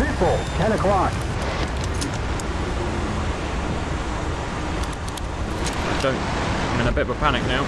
Neutral, 10 o'clock. I'm in a bit of a panic now.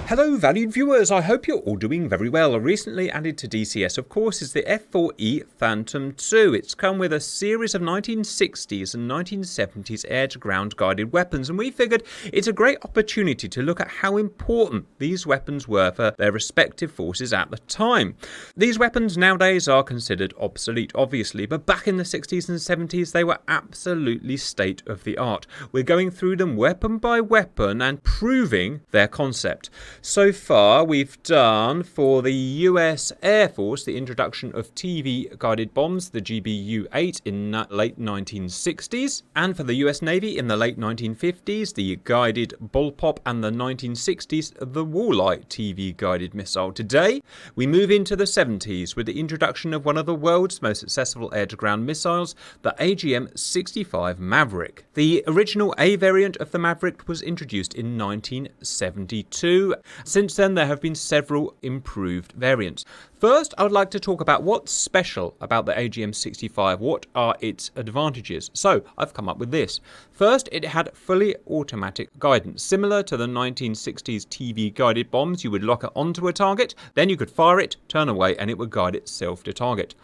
Hello valued viewers, I hope you're all doing very well. Recently added to DCS of course is the F4E Phantom II. It's come with a series of 1960s and 1970s air-to-ground guided weapons, and we figured it's a great opportunity to look at how important these weapons were for their respective forces at the time. These weapons nowadays are considered obsolete obviously, but back in the 60s and 70s they were absolutely state of the art. We're going through them weapon by weapon and proving their concept. So far we've done for the US Air Force the introduction of TV guided bombs, the GBU-8 in the late 1960s, and for the US Navy in the late 1950s the guided Bullpup, and the 1960s the Walleye TV guided missile. Today we move into the 70s with the introduction of one of the world's most successful air-to-ground missiles, the AGM-65 Maverick. The original A variant of the Maverick was introduced in 1972. Since then there have been several improved variants. First, I would like to talk about what's special about the AGM-65. What are its advantages? So, I've come up with this. First, it had fully automatic guidance. Similar to the 1960s TV guided bombs, you would lock it onto a target, then you could fire it, turn away, and it would guide itself to target.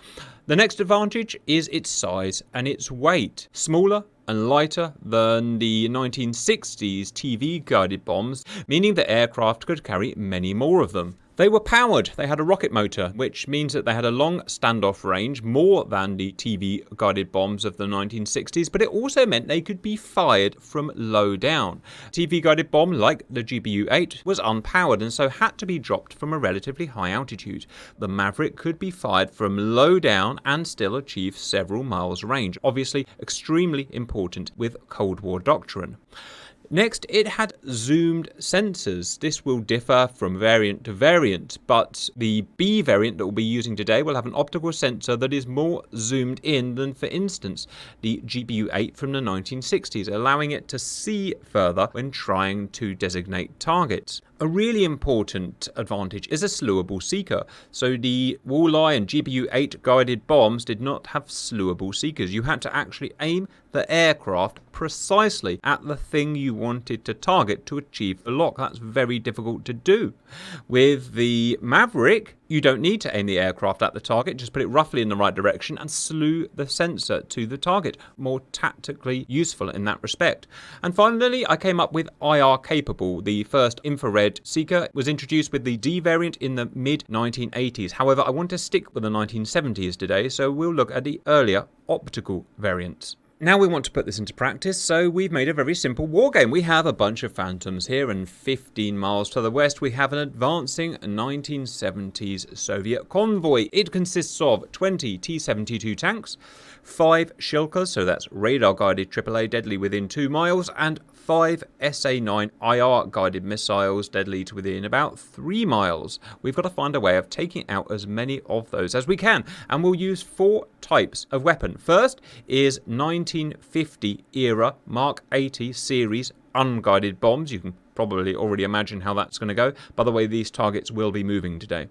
The next advantage is its size and its weight. Smaller and lighter than the 1960s TV guided bombs, meaning the aircraft could carry many more of them. They were powered. They had a rocket motor, which means that they had a long standoff range, more than the TV guided bombs of the 1960s, but it also meant they could be fired from low down. TV guided bomb, like the GBU-8, was unpowered and so had to be dropped from a relatively high altitude. The Maverick could be fired from low down and still achieve several miles range, obviously extremely important with Cold War doctrine. Next, it had zoomed sensors. This will differ from variant to variant, but the B variant that we'll be using today will have an optical sensor that is more zoomed in than, for instance, the GBU-8 from the 1960s, allowing it to see further when trying to designate targets. A really important advantage is a slewable seeker. So the Walleye and GBU-8 guided bombs did not have slewable seekers. You had to actually aim the aircraft precisely at the thing you wanted to target to achieve the lock. That's very difficult to do. With the Maverick, you don't need to aim the aircraft at the target, just put it roughly in the right direction and slew the sensor to the target. More tactically useful in that respect. And finally, I came up with IR capable. The first infrared seeker was introduced with the D variant in the mid-1980s. However, I want to stick with the 1970s today, so we'll look at the earlier optical variants. Now we want to put this into practice, so we've made a very simple war game. We have a bunch of Phantoms here, and 15 miles to the west we have an advancing 1970s Soviet convoy. It consists of 20 T-72 tanks, 5 Shilkas, so that's radar-guided AAA deadly within 2 miles, and 5 SA-9 IR guided missiles deadly to within about 3 miles. We've got to find a way of taking out as many of those as we can, and we'll use 4 types of weapon. First is 1950 era Mark 80 series unguided bombs. You can probably already imagine how that's going to go. By the way, these targets will be moving today.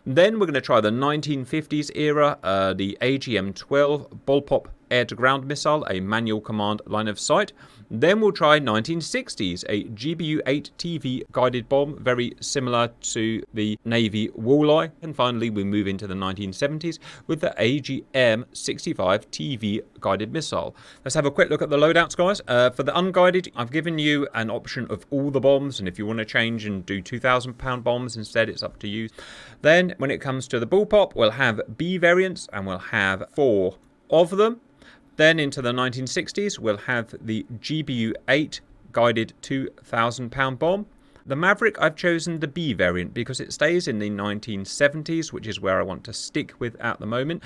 Then we're going to try the 1950s era, the AGM-12 Bullpup air-to-ground missile, a manual command line of sight. Then we'll try 1960s, a GBU-8 TV guided bomb, very similar to the Navy Walleye. And finally, we move into the 1970s with the AGM-65 TV guided missile. Let's have a quick look at the loadouts, guys. For the unguided, I've given you an option of all the bombs, and if you want to change and do 2,000-pound bombs instead, it's up to you. Then, when it comes to the Bullpup, we'll have B variants, and we'll have 4 of them. Then into the 1960s, we'll have the GBU-8 guided 2,000-pound bomb. The Maverick, I've chosen the B variant because it stays in the 1970s, which is where I want to stick with at the moment.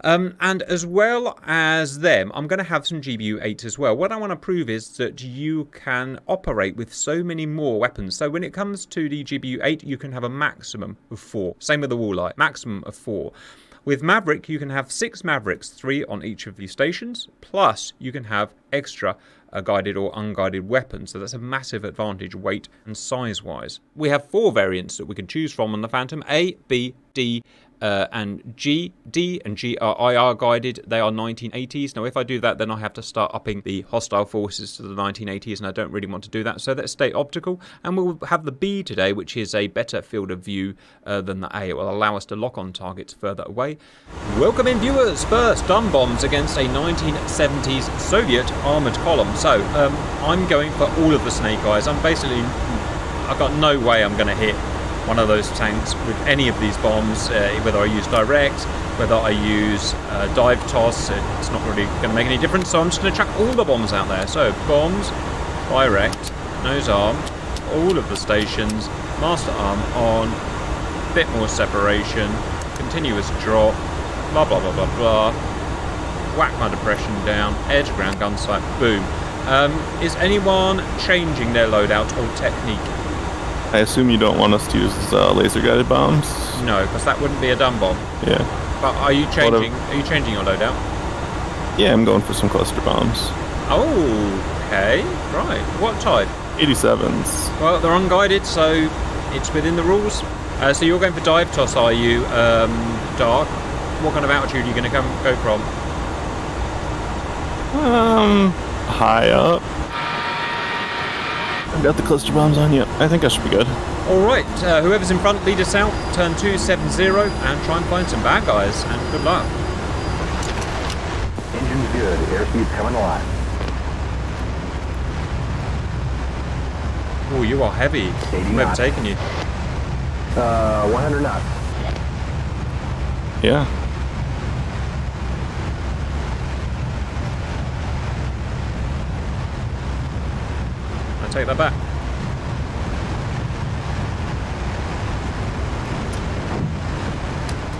And as well as them, I'm going to have some GBU-8s as well. What I want to prove is that you can operate with so many more weapons. So when it comes to the GBU-8, you can have a maximum of 4. Same with the Walleye, maximum of 4. With Maverick, you can have 6 Mavericks, 3 on each of these stations, plus you can have extra guided or unguided weapons, so that's a massive advantage weight and size-wise. We have 4 variants that we can choose from on the Phantom, A, B, D, and G, D, and G are IR guided. They are 1980s. Now, if I do that, then I have to start upping the hostile forces to the 1980s, and I don't really want to do that. So let's stay optical, and we'll have the B today, which is a better field of view than the A. It will allow us to lock on targets further away. Welcome in, viewers. First, dumb bombs against a 1970s Soviet armoured column. So I'm going for all of the snake eyes. I've got no way I'm going to hit one of those tanks with any of these bombs, whether I use direct, whether I use dive toss. It's not really going to make any difference, so I'm just going to chuck all the bombs out there. So bombs, direct, nose arm, all of the stations, master arm on, bit more separation, continuous drop, blah blah blah blah blah, whack my depression down, edge ground gun sight, boom. Is anyone changing their loadout or technique? I assume you don't want us to use laser guided bombs? No, because that wouldn't be a dumb bomb. Yeah. But are you changing? Are you changing your loadout? Yeah, I'm going for some cluster bombs. Oh, okay, right. What type? 87s. Well, they're unguided, so it's within the rules. So you're going for dive toss, are you, Dark? What kind of altitude are you going to go from? High up. I've got the cluster bombs on you. I think I should be good. Alright, whoever's in front, lead us out. Turn 270 and try and find some bad guys. And good luck. Engine's good. Airspeed's coming alive. Oh, you are heavy. Whoever's taking you. 100 knots. Yeah. Take that back.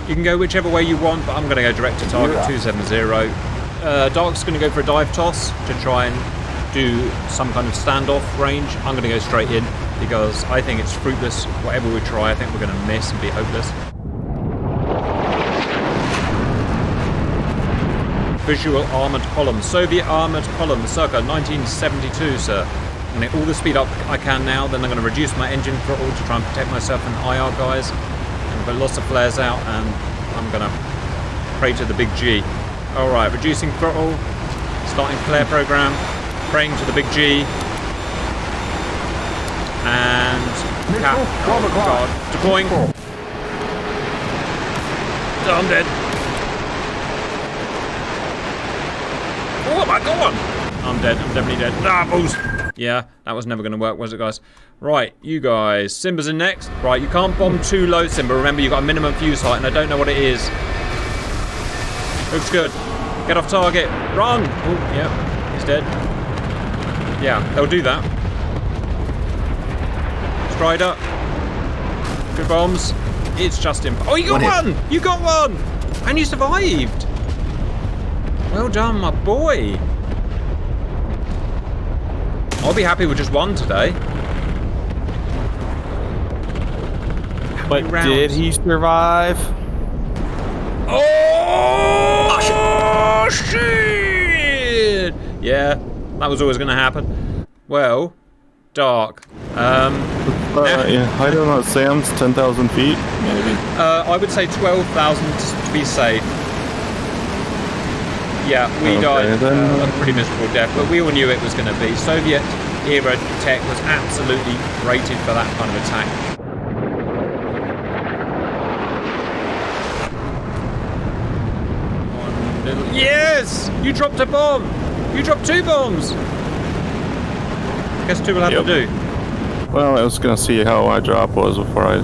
You can go whichever way you want, but I'm going to go direct to target 270. Dark's going to go for a dive toss to try and do some kind of standoff range. I'm going to go straight in because I think it's fruitless. Whatever we try, I think we're going to miss and be hopeless. Visual armoured column. Soviet armoured column circa 1972, sir. I'm going to get all the speed up I can now, then I'm going to reduce my engine throttle to try and protect myself from the IR guys. And put lots of flares out, and I'm going to pray to the big G. Alright, reducing throttle, starting flare program, praying to the big G. And cap. Oh god. Deploying. Oh, I'm dead. Oh my god! I'm dead. I'm definitely dead. Ah, balls! Yeah, that was never going to work, was it, guys? Right, you guys. Simba's in next. Right, you can't bomb too low, Simba. Remember, you've got a minimum fuse height, and I don't know what it is. Looks good. Get off target. Run! Oh, yeah. He's dead. Yeah, they'll do that. Strider. Good bombs. It's just him. Oh, you got one! You got one! And you survived! Well done, my boy. I'll be happy with just one today. But did he survive? Oh, shit! Yeah, that was always going to happen. Well, Dark. Yeah, I don't know. Sam's 10,000 feet, maybe. I would say 12,000 to be safe. Yeah, we died a pretty miserable death, but we all knew it was going to be. Soviet era tech was absolutely rated for that kind of attack. Yes! You dropped a bomb! You dropped 2 bombs! I guess 2 will have to do. Well, I was going to see how my drop was before I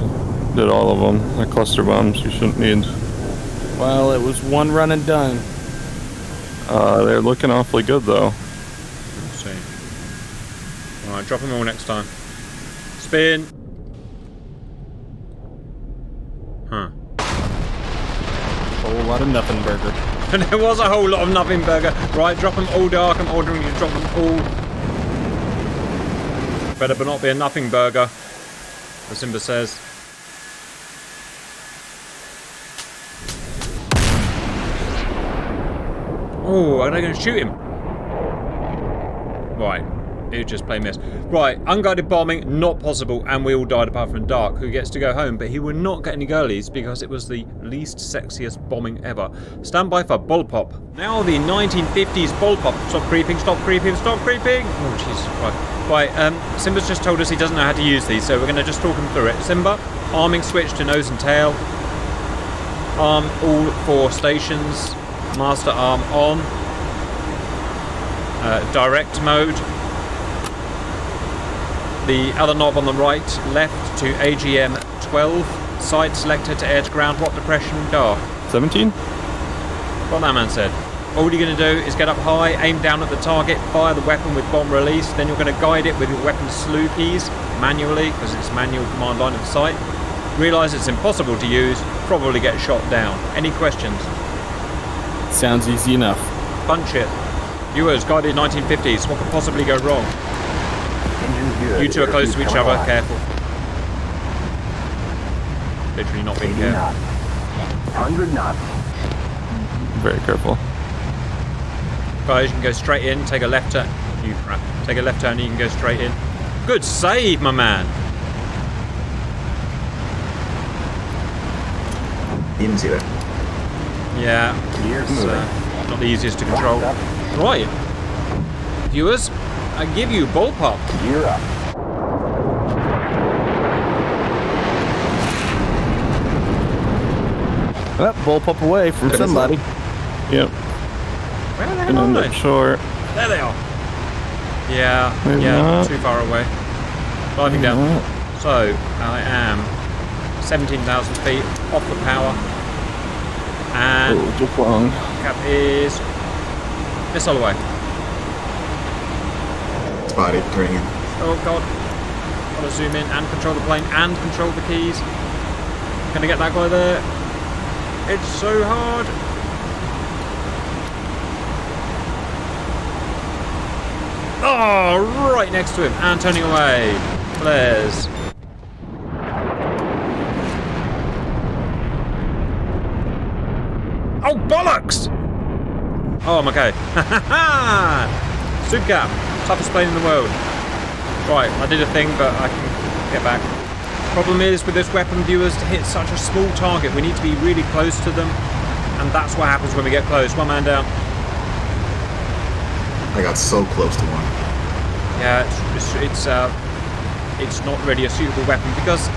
did all of them. The cluster bombs you shouldn't need. Well, it was one run and done. They're looking awfully good, though. Let's see. Alright, drop them all next time. Spin! Huh. A whole lot of nothing burger. And there was a whole lot of nothing burger. Right, drop them all, Dark. I'm ordering you to drop them all. Better but not be a nothing burger, as Simba says. Oh, are they going to shoot him? Right. It just plain miss. Right, unguided bombing, not possible, and we all died apart from Dark, who gets to go home, but he will not get any girlies because it was the least sexiest bombing ever. Stand by for Bullpup. Now the 1950s Bullpup. Stop creeping, stop creeping, stop creeping! Oh, Jesus Christ. Right, Simba's just told us he doesn't know how to use these, so we're going to just talk him through it. Simba, arming switch to nose and tail. Arm all 4 stations. Master arm on. Direct mode. The other knob on the right, left to AGM-12. Side selector to air to ground. What depression? Dark. 17? What that man said. All you're going to do is get up high, aim down at the target, fire the weapon with bomb release, then you're going to guide it with your weapon slew keys manually, because it's manual command line of sight. Realise it's impossible to use, probably get shot down. Any questions? Sounds easy enough. Punch it. Viewers, guided 1950s, what could possibly go wrong? Engine's good. You two are close to each Airspeed's other, coming careful. Literally not being 80 careful. knots. 100 knots. Very careful. Guys, you can go straight in, take a left turn. You crap. Take a left turn and you can go straight in. Good save, my man. You didn't see that. Yeah, Gears it's moving. not the easiest to control. Up. Right. Viewers, I give you Bullpup. Gear up. Well, Bullpup away from somebody. Yep. Where the hell Gonna are end they? up short. There they are. Yeah, Maybe yeah, not. too far away. Diving down. So, I am 17,000 feet off the power. And Oh, just wrong. cap is missile away. Spotted, turning in. Oh god. Gotta zoom in and control the plane and control the keys. Gonna get that guy there. It's so hard. Oh, right next to him and turning away. Flares. Oh, bollocks! Oh, I'm okay. Supercap. Toughest plane in the world. Right, I did a thing, but I can get back. Problem is, with this weapon, viewers, to hit such a small target, we need to be really close to them. And that's what happens when we get close. One man down. I got so close to one. Yeah, it's not really a suitable weapon because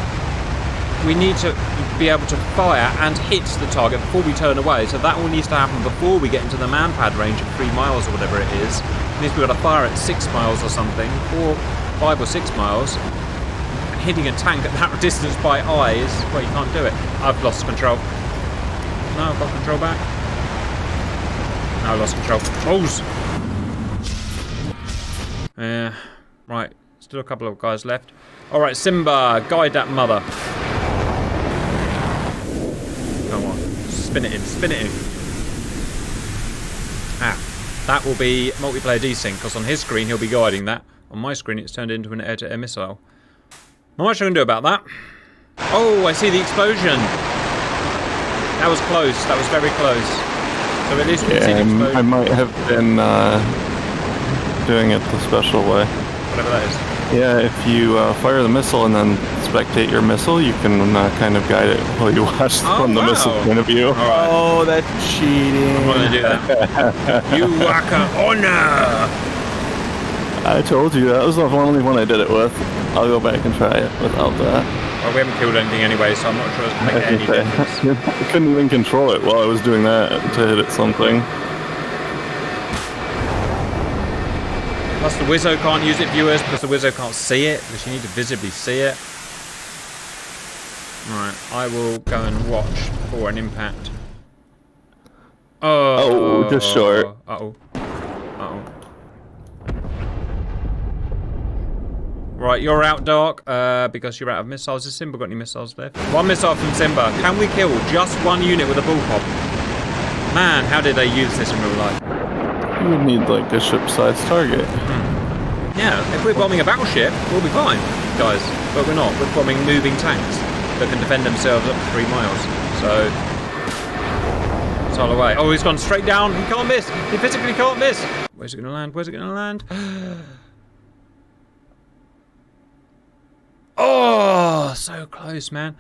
we need to be able to fire and hit the target before we turn away. So that all needs to happen before we get into the man-pad range of 3 miles or whatever it is. It means we've got to fire at 6 miles or something, or 5 or 6 miles. And hitting a tank at that distance by eye is, well, you can't do it. I've lost control. No, I've got control back. No, I lost control. Balls! Right, still a couple of guys left. Alright, Simba, guide that mother. Come on, spin it in, spin it in. Ah, that will be multiplayer desync, because on his screen he'll be guiding that. On my screen it's turned into an air-to-air missile. Not much I can do about that. Oh, I see the explosion. That was close, that was very close. So at least we can see the Yeah, explosion. I might have been doing it the special way. Whatever that is. Yeah, if you fire the missile and then spectate your missile, you can kind of guide it while you watch from the missile point of view. Alright, Oh, that's cheating. I'm not gonna do that. You waka honor! I told you, that was the only one I did it with. I'll go back and try it without that. Well, we haven't killed anything anyway, so I'm not sure it's going to make any difference. I couldn't even control it while I was doing that to hit it something. Plus the Wizzo can't use it, viewers, because the Wizzo can't see it, because you need to visibly see it. Right, I will go and watch for an impact. Oh, just short. Uh-oh. Uh-oh. Right, you're out, Dark, because you're out of missiles. Has Simba got any missiles left? 1 missile from Simba. Can we kill just 1 unit with a Bullpup? Man, how did they use this in real life? You would need like a ship-sized target. Yeah, if we're bombing a battleship, we'll be fine, guys. But we're not. We're bombing moving tanks that can defend themselves up to 3 miles. So, sail away. Oh, he's gone straight down. He can't miss. He physically can't miss. Where's it going to land? Where's it going to land? Oh, so close, man.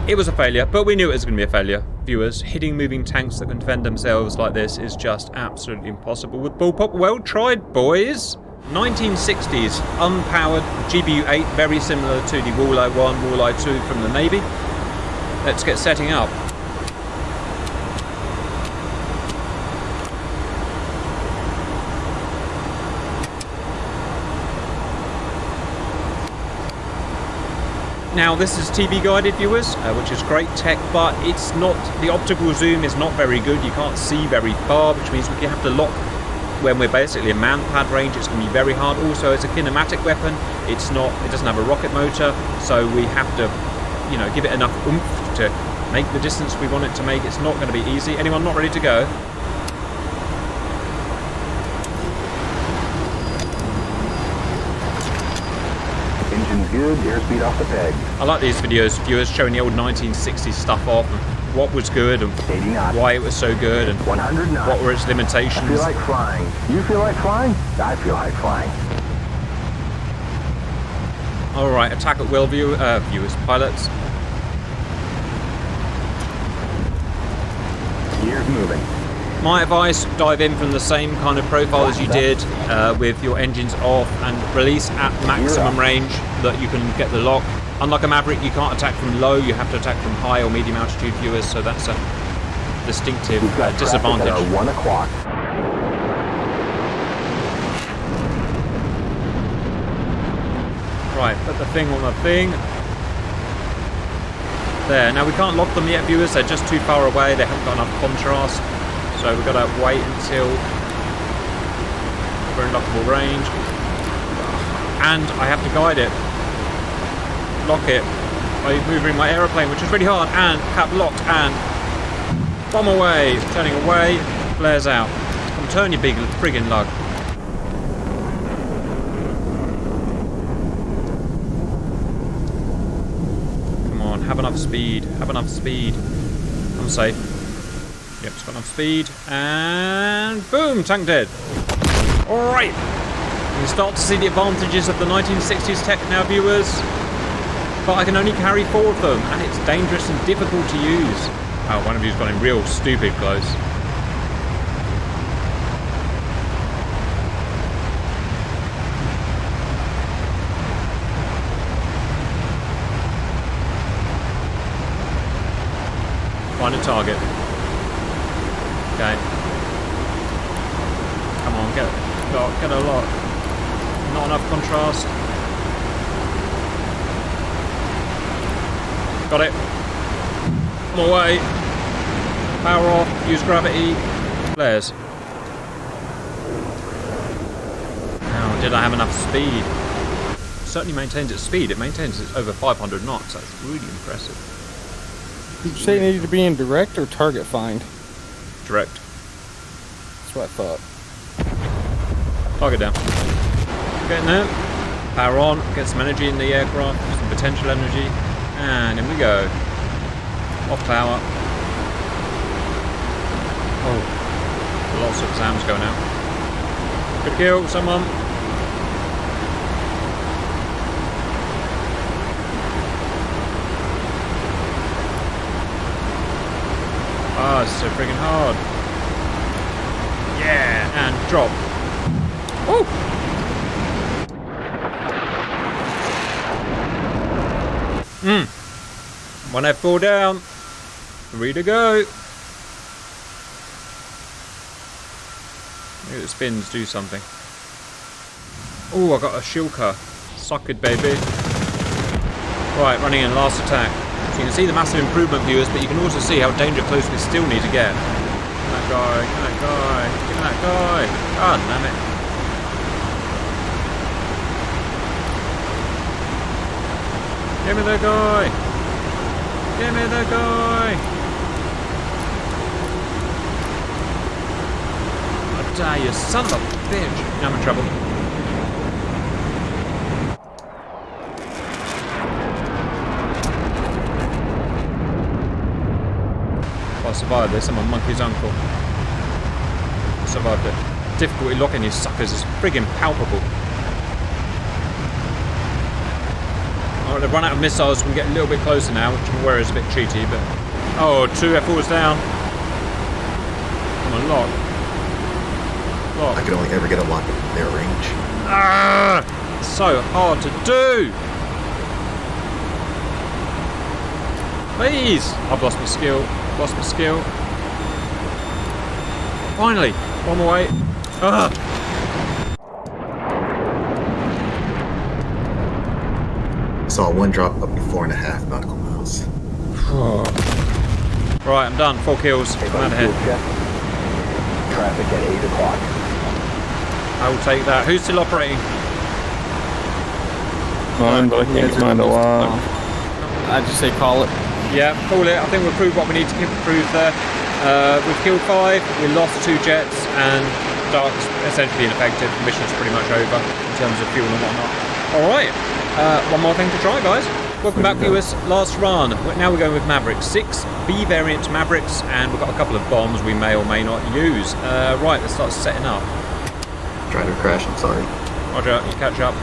It was a failure, but we knew it was going to be a failure. Viewers, hitting moving tanks that can defend themselves like this is just absolutely impossible with Bullpup. Well tried, boys. 1960s, unpowered GBU-8, very similar to the Walleye 1, Walleye 2 from the Navy. Let's get setting up. Now this is TV guided, viewers, which is great tech, but it's not, the optical zoom is not very good. You can't see very far, which means we have to lock when we're basically a man-pad range. It's going to be very hard. Also, as a kinematic weapon, it doesn't have a rocket motor, so we have to, you know, give it enough oomph to make the distance we want it to make. It's not going to be easy. Anyone not ready to go? Engine's good, airspeed off the peg. I like these videos, viewers, showing the old 1960s stuff off and what was good and 80 knots. why it was so good and 100 knots. what were its limitations. I feel like flying. You feel like flying? I feel like flying. Alright, attack at will, viewers, pilots. Gears moving. My advice, dive in from the same kind of profile as you did with your engines off and release at maximum range that you can get the lock. Unlike a Maverick, you can't attack from low, you have to attack from high or medium altitude, viewers, so that's a distinctive We've got disadvantage. traffic at 1 o'clock. Right, put the thing on the thing. There, now we can't lock them yet, viewers, they're just too far away, they haven't got enough contrast. So we've got to wait until we're in lockable range. And I have to guide it. Lock it by moving my aeroplane, which is really hard, and cap locked, and bomb away. Turning away, flares out. Come turn, you big friggin' lug. Come on, have enough speed. Have enough speed. I'm safe. Yep, it's got enough speed, and boom, tank dead. Alright, we start to see the advantages of the 1960s tech now, viewers, but I can only carry 4 of them, and it's dangerous and difficult to use. Oh, one of you's got in real stupid close. Find a target. Okay. Come on, get a lot. Not enough contrast. Got it. Come away. Power off. Use gravity. Flares. Now, did I have enough speed? It certainly maintains its speed. It maintains it over 500 knots. That's really impressive. Did you say it needed to be in direct or target find? Direct. That's what I thought. Target down. Getting there. Power on. Get some energy in the aircraft. Some potential energy. And in we go. Off power. Oh. Lots of SAMs going out. Good kill, someone. Ah, it's so friggin' hard. Yeah, and drop. Oh! One F4 down. 3 to go. Maybe the spins do something. Oh, I got a shilker. Suck it, baby. Right, running in, last attack. So you can see the massive improvement, viewers, but you can also see how danger close we still need to get. Give me that guy, give me that guy, give me that guy. God damn it. Give me that guy. Give me that guy. I die, you son of a bitch. Now I'm in trouble. I survived this. I'm a monkey's uncle. I survived it. Difficulty locking these suckers is friggin' palpable. Alright, they've run out of missiles. We can get a little bit closer now, which I'm aware is a bit cheaty, but... Oh, 2 F4s down. Come on, lock. Lock. I could only ever get a lock at their range. Ah! It's so hard to do! Please! I've lost my skill. Lost my skill. Finally! One more way. Ah! Saw one drop up to 4.5 nautical miles. Right, I'm done. 4 kills. I'm out of here. Traffic at 8 o'clock. I will take that. Who's still operating? Mine, but I can't find a lot. I'd just say call it. Yeah, call it. I think we've proved what we need to prove there. We've killed 5, we lost 2 jets, and Dark's essentially ineffective. The mission's pretty much over in terms of fuel and whatnot. Alright, one more thing to try, guys. Welcome back, viewers. Last run. Now we're going with Maverick. 6 B variant Mavericks, and we've got a couple of bombs we may or may not use. Right, let's start setting up. Trying to crash, I'm sorry. Roger, you catch up.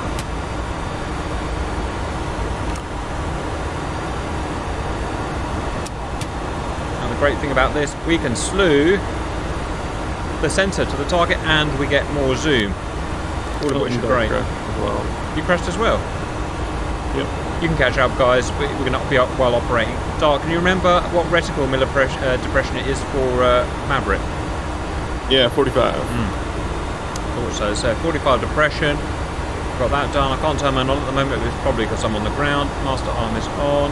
Now the great thing about this, we can slew the centre to the target and we get more zoom. All of which is great. As well. You crashed as well? Yep. You can catch up, guys. We're going to be up while operating. Dark, can you remember what reticle depression it is for Maverick? Yeah, 45. Thought so. So 45 depression. Got that done. I can't turn mine on at the moment. It's probably because I'm on the ground. Master arm is on.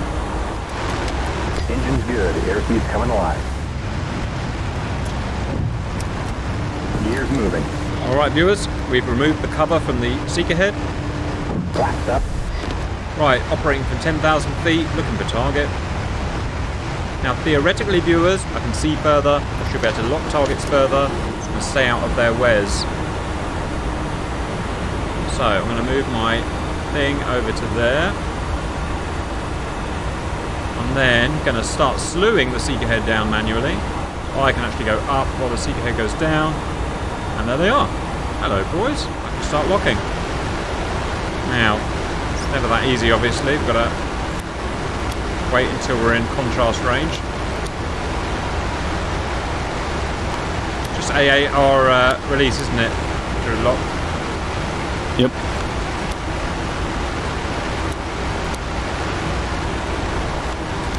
Engine's good. Airspeed's coming alive. Gears moving. Alright, viewers. We've removed the cover from the seeker head. Blast up. Right, operating from 10,000 feet, looking for target. Now, theoretically, viewers, I can see further. I should be able to lock targets further. I'm just going to stay out of their wares. So, I'm going to move my thing over to there. I'm then going to start slewing the seeker head down manually. I can actually go up while the seeker head goes down. And there they are. Hello, boys. I can start locking. Now, never that easy, obviously. We've got to wait until we're in contrast range. Just AAR release, isn't it? Through lock. Yep.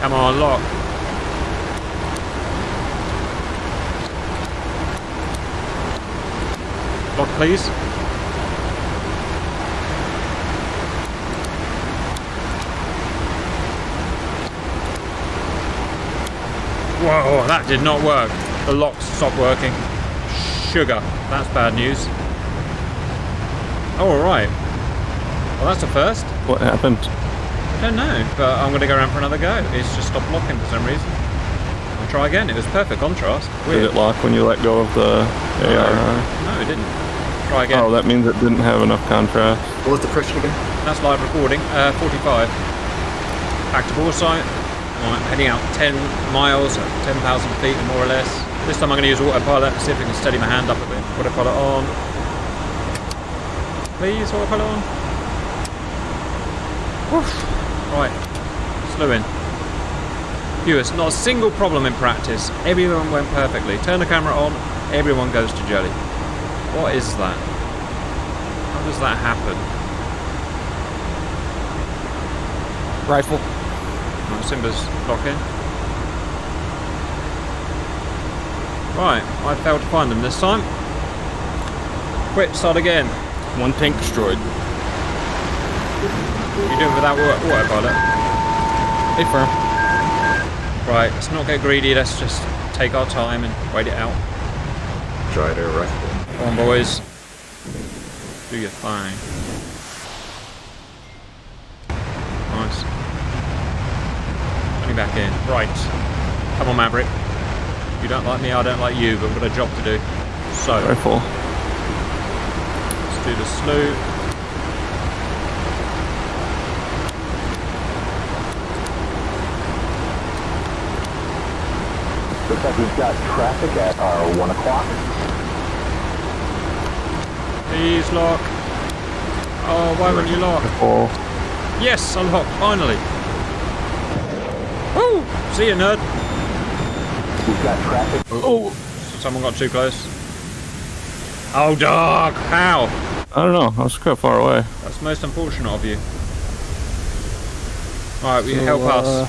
Come on, lock. Lock, please. Whoa, that did not work. The locks stopped working. Sugar. That's bad news. Oh, alright. Well, that's a first. What happened? I don't know, but I'm going to go around for another go. It's just stopped locking for some reason. I'll try again. It was perfect contrast. Weird. Did it lock when you let go of the AR? No, it didn't. Try again. Oh, that means it didn't have enough contrast. What was the pressure again? That's live recording. 45. Back to bore site. Right, heading out 10 miles, 10,000 feet more or less. This time I'm going to use autopilot, see if I can steady my hand up a bit. Autopilot on. Please, autopilot on. Woof. Right, slew in. Viewers, not a single problem in practice. Everyone went perfectly. Turn the camera on, everyone goes to jelly. What is that? How does that happen? Rifle. Right, Simba's locking. Right, I failed to find them this time. Quit, start again. One tank destroyed. You're doing without autopilot. Hey, firm. Right, let's not get greedy, let's just take our time and wait it out. Try to rifle. Come on, boys. Do your thing. Nice. Coming back in. Right. Come on, Maverick. You don't like me, I don't like you, but we've got a job to do. So, Rifle. let's do the slew. Looks like we've got traffic at our 1 o'clock. Please lock. Oh, why won't you lock? Oh, Yes, unlocked, finally. Woo! See you, nerd. We've got traffic. Oh, someone got too close. Oh, dog! How? I don't know. I was quite far away. That's most unfortunate of you. Alright, will you help us?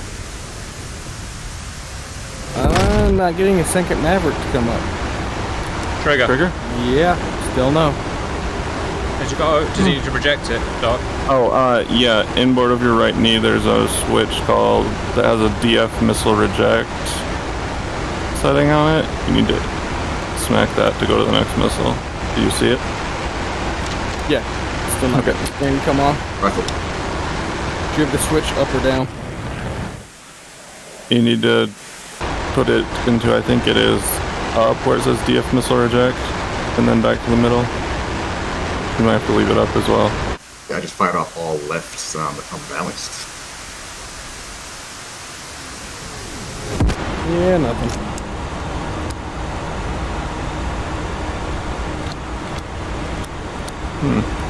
I'm not getting a second Maverick to come up. Trigger. Trigger? Yeah, still no. Does he need to project it, Doc? Oh, yeah. Inboard of your right knee, there's a switch called that has a DF missile reject setting on it. You need to smack that to go to the next missile. Do you see it? Yeah, still not getting the screen to come on. Rifle. Do you have the switch up or down? You need to put it into, I think it is up where it says DF missile reject, and then back to the middle. You might have to leave it up as well. Yeah, I just fired off all left, so I'm unbalanced. Yeah, nothing.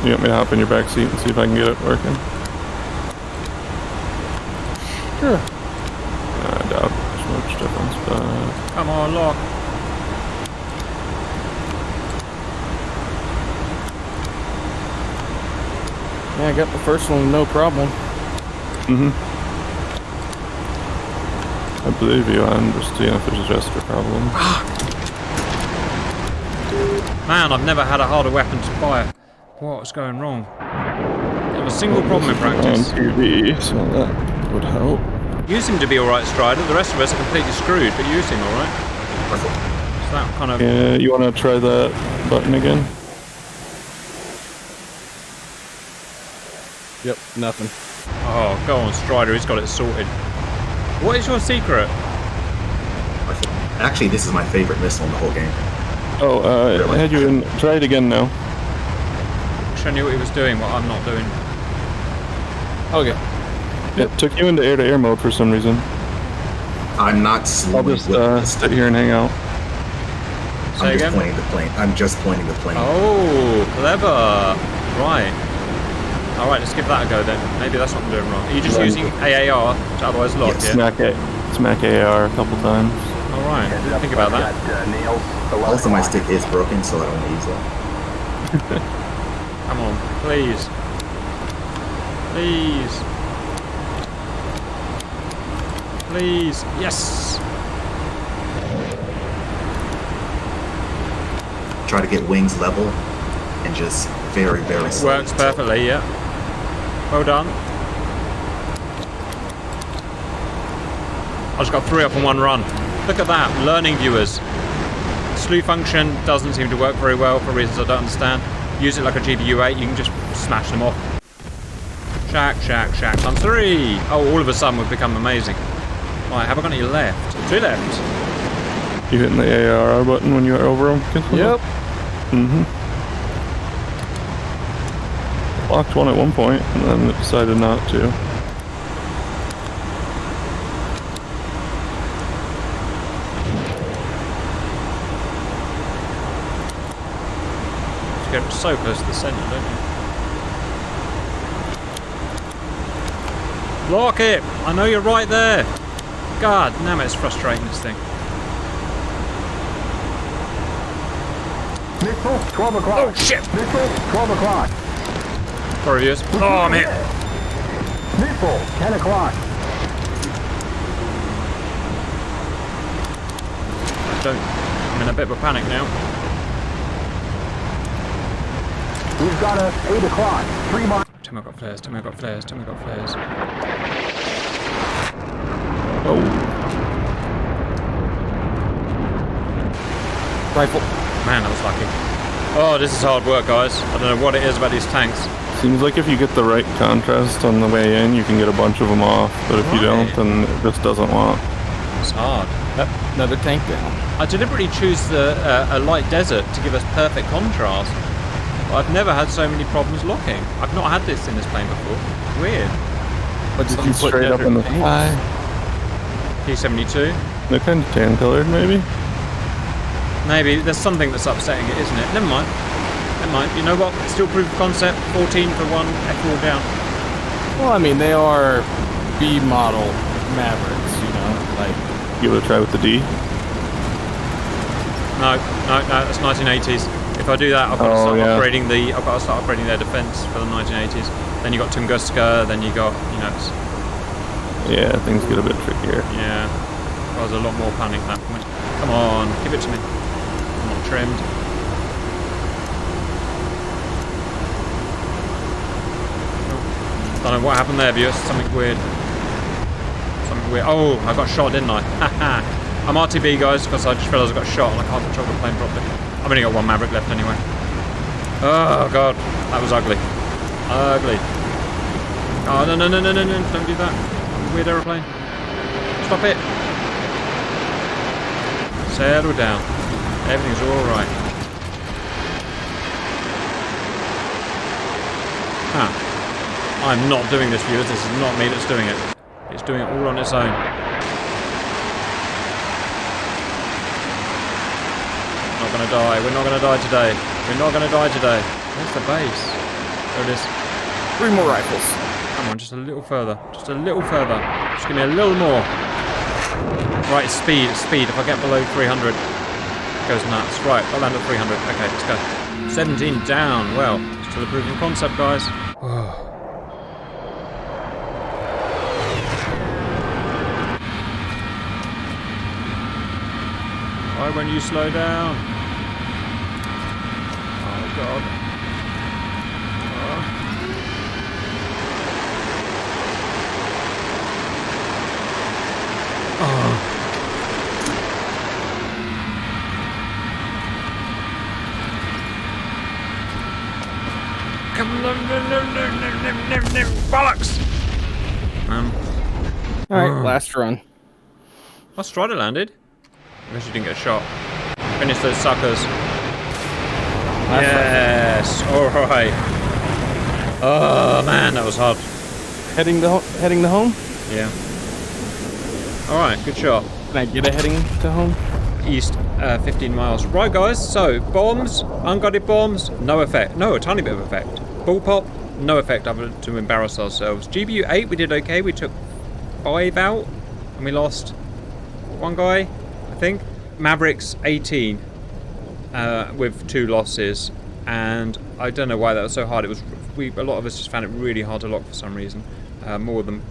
You want me to hop in your back seat and see if I can get it working? Sure. I doubt there's much difference, but... Come on, lock. Yeah, I got the first one, no problem. I believe you. I'm just seeing if there's a gesture problem. Man, I've never had a harder weapon to fire. What's going wrong? I have a single problem in practice. TV, so that would help. You seem to be alright, Strider. The rest of us are completely screwed, but you seem alright. Rifle. So that kind of... Yeah, you want to try that button again? Yep, nothing. Oh, go on, Strider. He's got it sorted. What is your secret? Rifle. Actually, this is my favorite missile in the whole game. Oh, I had you in. Try it again now. Wish I knew what he was doing, what I'm not doing. Okay. It took you into air-to-air mode for some reason. I'm not I'll slowly just with this. sit here and hang out. Say I'm just again? pointing the plane. I'm just pointing the plane. Oh, clever. Right. Alright, let's give that a go then. Maybe that's what I'm doing wrong. Are you just using AAR to otherwise lock, Yes. yeah? Smack AR a couple times. Alright, think about that. Also, my stick is broken, so I don't want to use that. Come on, please. Please. Please. Yes! Try to get wings level and just very, very slowly. Works perfectly, yeah. Well done. I just got 3 up in one run. Look at that, learning viewers. Slew function doesn't seem to work very well for reasons I don't understand. Use it like a GBU-8, you can just smash them off. Shack, times 3. Oh, all of a sudden we've become amazing. Right, have I got any left? 2 left. You hitting the AR button when you are over them? Yep. Locked one at one point, and then decided not to. You get so close to the centre, don't you? Lock it! I know you're right there! God damn it, it's frustrating, this thing. Missile, 12 o'clock. Oh shit! Missile, 12 o'clock. Sorry, viewers. Oh, I'm hit! Missile, 10 o'clock. I'm in a bit of a panic now. We've got a 8 o'clock. 3 miles. Tell me I've got flares, tell me I've got flares, tell me I've got flares. Oh. Rifle. Man, that was lucky. Oh, this is hard work, guys. I don't know what it is about these tanks. Seems like if you get the right contrast on the way in, you can get a bunch of them off. But if you don't, then it just doesn't want. It's hard. Another tank down. I deliberately choose a light desert to give us perfect contrast. I've never had so many problems locking. I've not had this in this plane before. Weird. But did you put Straight up in the sky. P-72. They're kind of tan colored, maybe. Maybe there's something that's upsetting it, isn't it? Never mind. Never mind. You know what? Still proof of concept. 14 for 1. F all down. Well, I mean, they are B model Mavericks, you know, like. Give it a try with the D. No, that's 1980s. If I do that, I've got to start upgrading I've got to start upgrading their defense for the 1980s. Then you got Tunguska, then you got, you know. Yeah, things get a bit trickier. Yeah, I was a lot more panic at that point. Come on, give it to me. I'm not trimmed. Don't know what happened there, viewers. Something weird. Oh, I got shot, didn't I? Haha. I'm RTB, guys, because I just realised I got shot and I can't control the plane properly. I've only got one Maverick left anyway. Oh, God. That was ugly. Ugly. Oh, no. Don't do that. Weird aeroplane. Stop it. Settle down. Everything's alright. Huh. I'm not doing this, viewers. This is not me that's doing it. It's doing it all on its own. Not gonna die. We're not gonna die today. We're not gonna die today. Where's the base? There it is. 3 more rifles. Come on, just a little further. Just a little further. Just give me a little more. Right, it's speed. It's speed. If I get below 300, it goes nuts. Right, I'll land at 300. Okay, let's go. 17 down. Well, still a proof of concept, guys. Why won't you slow down? Oh, God. Come on, no, bollocks! Alright, last run. My Strider landed. I guess you didn't get shot. Finish those suckers. Yes, alright. Oh man, that was hard. Heading to home? Yeah. Alright, good shot. Can I get a heading to home? East, 15 miles. Right guys, so bombs, unguided bombs, no effect. No, a tiny bit of effect. Bullpup, no effect other than to embarrass ourselves. GBU 8, we did okay. We took 5 out and we lost 1 guy, I think. Mavericks 18 with 2 losses, and I don't know why that was so hard. It was a lot of us just found it really hard to lock for some reason, more than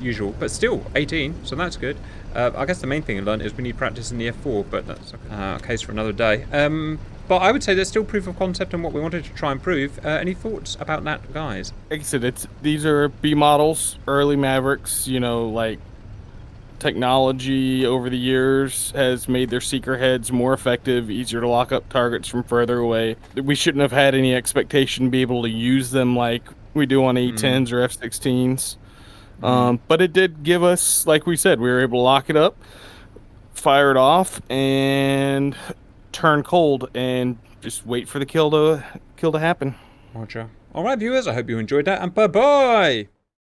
usual, but still 18, so that's good. I guess the main thing I learned is we need practice in the F4, but that's a case for another day. But I would say there's still proof of concept on what we wanted to try and prove. Any thoughts about that, guys? Like I said, these are B models, early Mavericks, you know, like technology over the years has made their seeker heads more effective, easier to lock up targets from further away. We shouldn't have had any expectation to be able to use them like we do on A-10s or F-16s. But it did give us, like we said, we were able to lock it up, fire it off, and turn cold and just wait for the kill to happen. Roger. All right, viewers, I hope you enjoyed that, and bye-bye!